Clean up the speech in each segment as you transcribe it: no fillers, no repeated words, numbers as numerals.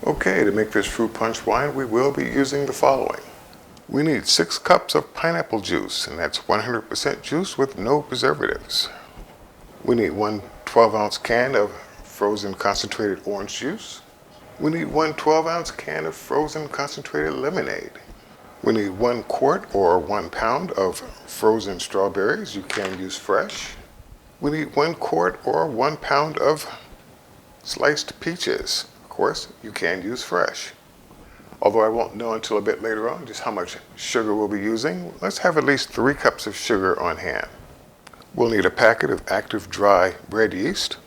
Okay, to make this fruit punch wine, we will be using the following. We need 6 cups of pineapple juice, and that's 100% juice with no preservatives. We need 1 12-ounce can of frozen concentrated orange juice. We need 1 12-ounce can of frozen concentrated lemonade. We need 1 quart or 1 pound of frozen strawberries. You can use fresh. We need 1 quart or 1 pound of sliced peaches. Of course, you can use fresh. Although I won't know until a bit later on just how much sugar we'll be using, let's have at least 3 cups of sugar on hand. We'll need a packet of active dry bread yeast.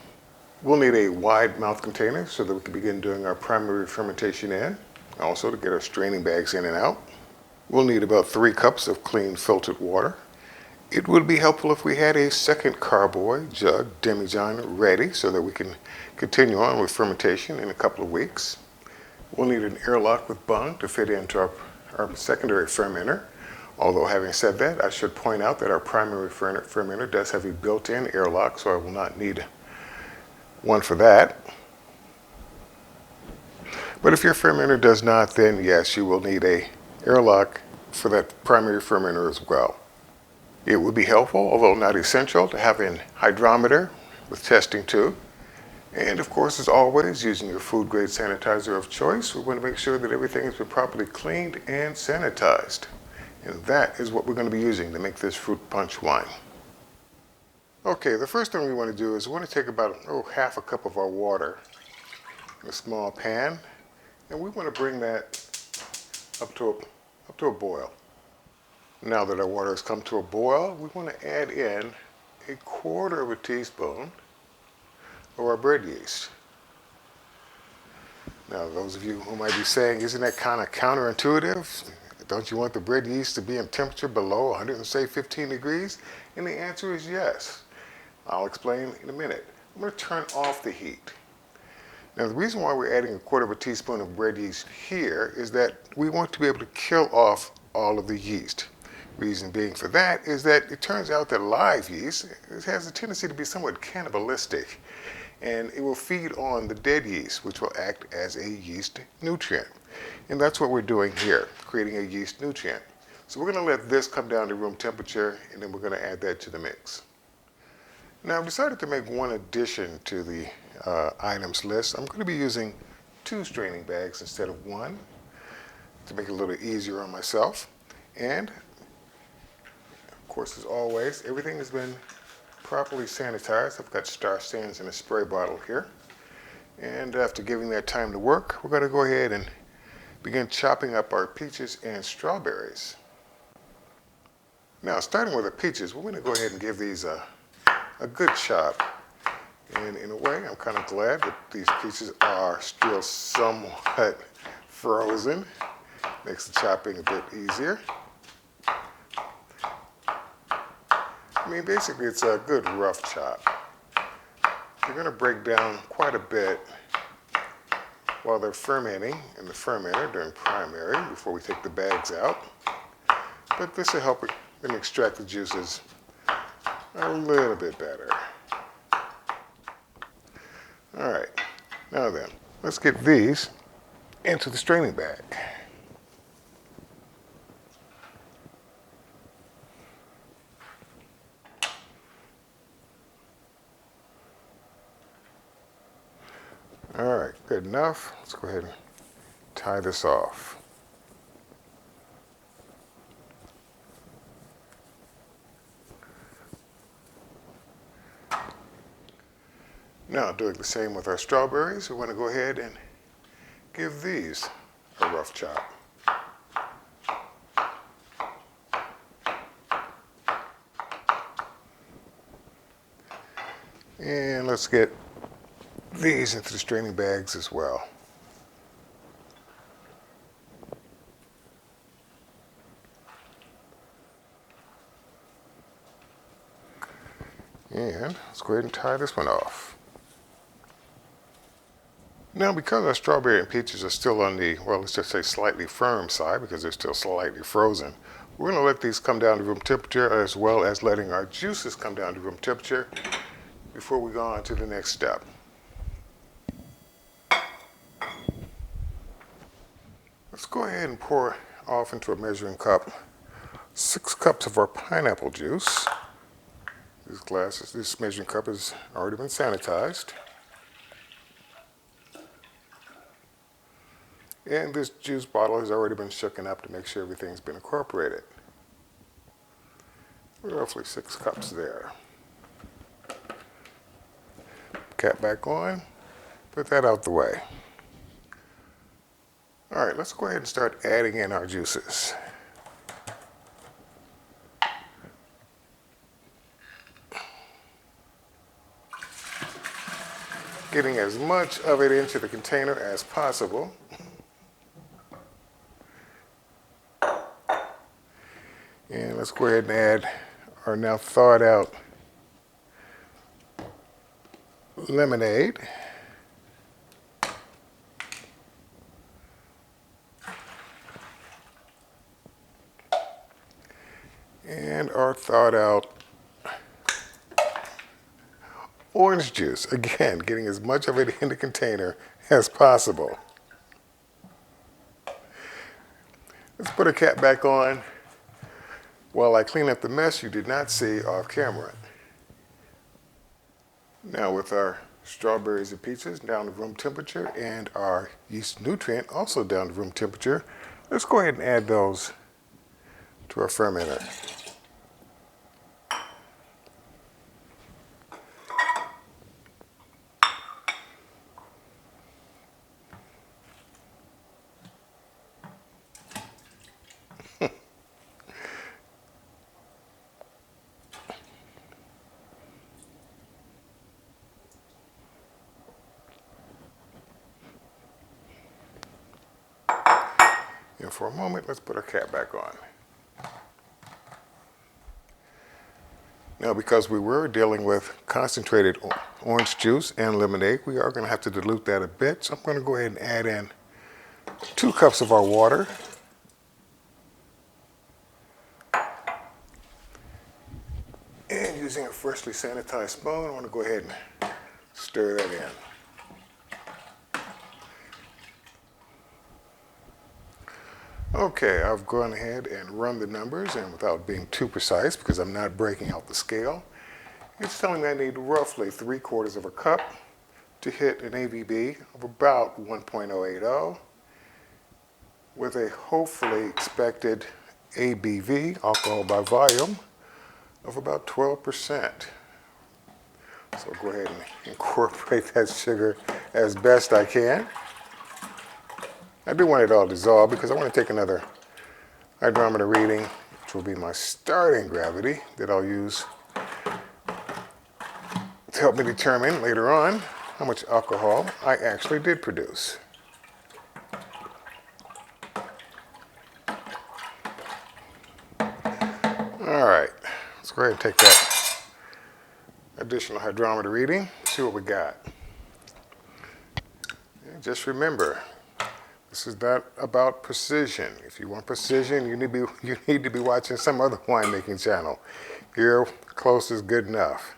We'll need a wide mouth container so that we can begin doing our primary fermentation in, also to get our straining bags in and out. We'll need about 3 cups of clean filtered water. It would be helpful if we had a second carboy jug demijohn ready so that we can continue on with fermentation in a couple of weeks. We'll need an airlock with bung to fit into our secondary fermenter. Although having said that, I should point out that our primary fermenter does have a built-in airlock, so I will not need one for that. But if your fermenter does not, then yes, you will need a airlock for that primary fermenter as well. It would be helpful, although not essential, to have a hydrometer with testing tube. And of course, as always, using your food grade sanitizer of choice, we want to make sure that everything has been properly cleaned and sanitized. And that is what we're going to be using to make this fruit punch wine. Okay, the first thing we want to do is we want to take about half a cup of our water in a small pan, and we want to bring that up to a boil. Now that our water has come to a boil, we want to add in 1/4 teaspoon of our bread yeast. Now, those of you who might be saying, isn't that kind of counterintuitive? Don't you want the bread yeast to be in temperature below 115 degrees? And the answer is yes. I'll explain in a minute. I'm going to turn off the heat. Now, the reason why we're adding 1/4 teaspoon of bread yeast here is that we want to be able to kill off all of the yeast. Reason being for that is that it turns out that live yeast has a tendency to be somewhat cannibalistic, and it will feed on the dead yeast, which will act as a yeast nutrient. And that's what we're doing here, creating a yeast nutrient. So we're going to let this come down to room temperature, and then we're going to add that to the mix. Now, I've decided to make one addition to the items list. I'm going to be using 2 straining bags instead of 1 to make it a little easier on myself. And of course, as always, everything has been properly sanitized. I've got star sands in a spray bottle here. And after giving that time to work, we're going to go ahead and begin chopping up our peaches and strawberries. Now, starting with the peaches, we're going to go ahead and give these a good chop. And in a way, I'm kind of glad that these peaches are still somewhat frozen. Makes the chopping a bit easier. I mean, basically, it's a good rough chop. You're going to break down quite a bit while they're fermenting in the fermenter during primary before we take the bags out. But this will help them extract the juices a little bit better. All right, now then, let's get these into the straining bag. All right, good enough. Let's go ahead and tie this off. Now, doing the same with our strawberries, we want to go ahead and give these a rough chop. And let's get these into the straining bags as well. And let's go ahead and tie this one off. Now, because our strawberry and peaches are still on the, well, let's just say slightly firm side because they're still slightly frozen, we're going to let these come down to room temperature as well as letting our juices come down to room temperature before we go on to the next step. Let's go ahead and pour off into a measuring cup 6 cups of our pineapple juice. This measuring cup has already been sanitized. And this juice bottle has already been shooken up to make sure everything's been incorporated. Roughly 6 cups there. Cap back on, put that out the way. All right, let's go ahead and start adding in our juices. Getting as much of it into the container as possible. And let's go ahead and add our now thawed out lemonade. And our thawed out orange juice. Again, getting as much of it in the container as possible. Let's put a cap back on while I clean up the mess you did not see off camera. Now with our strawberries and peaches down to room temperature and our yeast nutrient also down to room temperature, let's go ahead and add those to our fermenter. And for a moment, let's put our cap back on. Now, because we were dealing with concentrated orange juice and lemonade, we are going to have to dilute that a bit. So I'm going to go ahead and add in 2 cups of our water. And using a freshly sanitized spoon, I want to go ahead and stir that in. Okay, I've gone ahead and run the numbers, and without being too precise, because I'm not breaking out the scale, it's telling me I need roughly 3/4 of a cup to hit an ABV of about 1.080 with a hopefully expected ABV, alcohol by volume, of about 12%. So I'll go ahead and incorporate that sugar as best I can. I do want it all dissolved because I want to take another hydrometer reading, which will be my starting gravity that I'll use to help me determine later on how much alcohol I actually did produce. All right, let's go ahead and take that additional hydrometer reading, see what we got. And just remember, this is not about precision. If you want precision, you need to be watching some other winemaking channel. Here, close is good enough.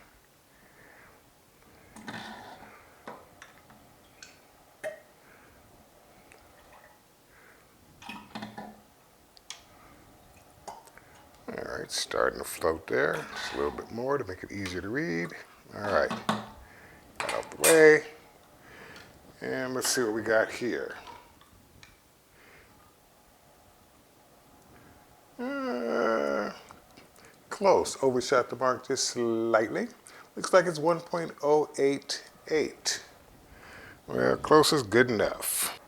All right, starting to float there. Just a little bit more to make it easier to read. All right, got out the way. And let's see what we got here. Close, overshot the mark just slightly. Looks like it's 1.088. Well, close is good enough.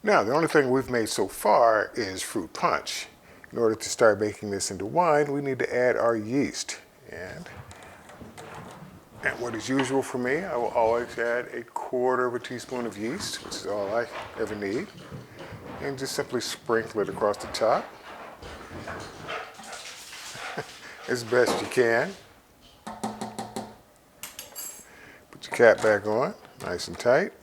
Now, the only thing we've made so far is fruit punch. In order to start making this into wine, we need to add our yeast. And what is usual for me, I will always add 1/4 teaspoon of yeast, which is all I ever need. And just simply sprinkle it across the top as best you can. Put your cap back on, nice and tight.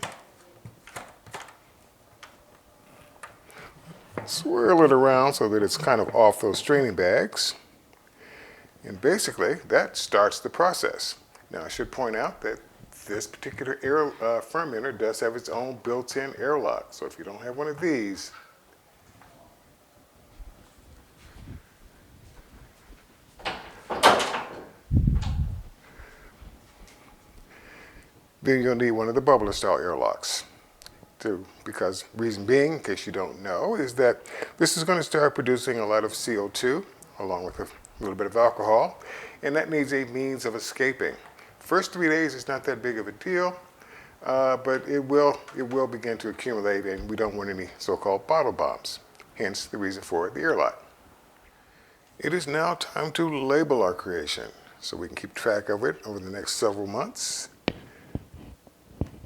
Swirl it around so that it's kind of off those straining bags. And basically, that starts the process. Now I should point out that this particular air fermenter does have its own built-in airlock. So if you don't have one of these, then you'll need one of the bubbler style airlocks. Because reason being, in case you don't know, is that this is going to start producing a lot of CO2 along with a little bit of alcohol, and that needs a means of escaping. First 3 days is not that big of a deal, but it will begin to accumulate, and we don't want any so-called bottle bombs. Hence the reason for the airlock. It is now time to label our creation so we can keep track of it over the next several months,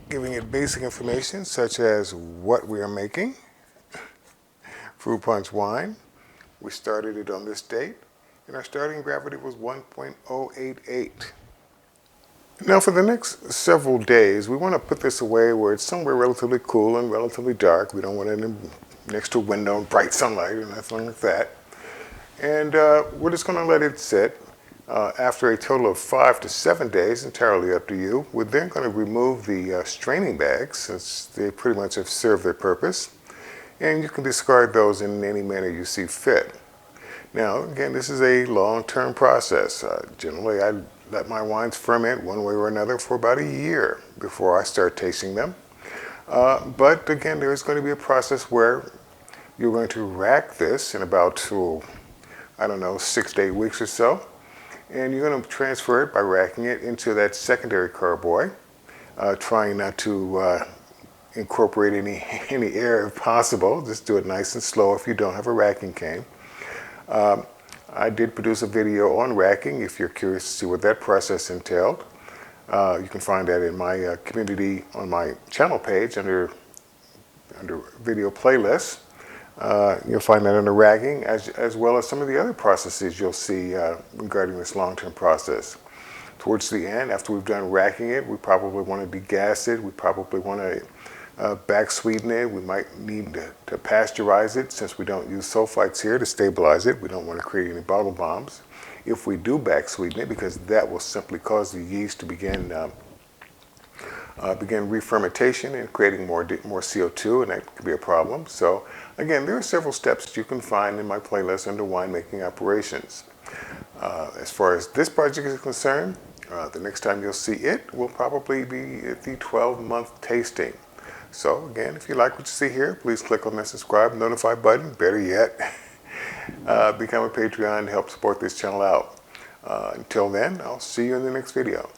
giving it basic information such as what we are making. Fruit punch wine, we started it on this date, and our starting gravity was 1.088. Now for the next several days, we want to put this away where it's somewhere relatively cool and relatively dark. We don't want it next to a window in bright sunlight or nothing like that. And we're just going to let it sit. After a total of 5 to 7 days, entirely up to you, we're then going to remove the straining bags since they pretty much have served their purpose. And you can discard those in any manner you see fit. Now, again, this is a long-term process. Generally, I let my wines ferment one way or another for about a year before I start tasting them. But again, there is going to be a process where you're going to rack this in about, 6 to 8 weeks or so. And you're going to transfer it by racking it into that secondary carboy, trying not to incorporate any air if possible. Just do it nice and slow if you don't have a racking cane. I did produce a video on racking if you're curious to see what that process entailed. You can find that in my community on my channel page under video playlists. You'll find that under racking as well as some of the other processes you'll see regarding this long-term process. Towards the end, after we've done racking it, we probably want to degas it. We probably want to back sweeten it. We might need to pasteurize it since we don't use sulfites here to stabilize it. We don't want to create any bottle bombs if we do back sweeten it, because that will simply cause the yeast to begin re-fermentation and creating more CO2, and that could be a problem. So again, there are several steps that you can find in my playlist under winemaking operations. As far as this project is concerned, the next time you'll see it will probably be at the 12-month tasting. So again, if you like what you see here, please click on that subscribe and notify button. Better yet, become a Patreon to help support this channel out. Until then, I'll see you in the next video.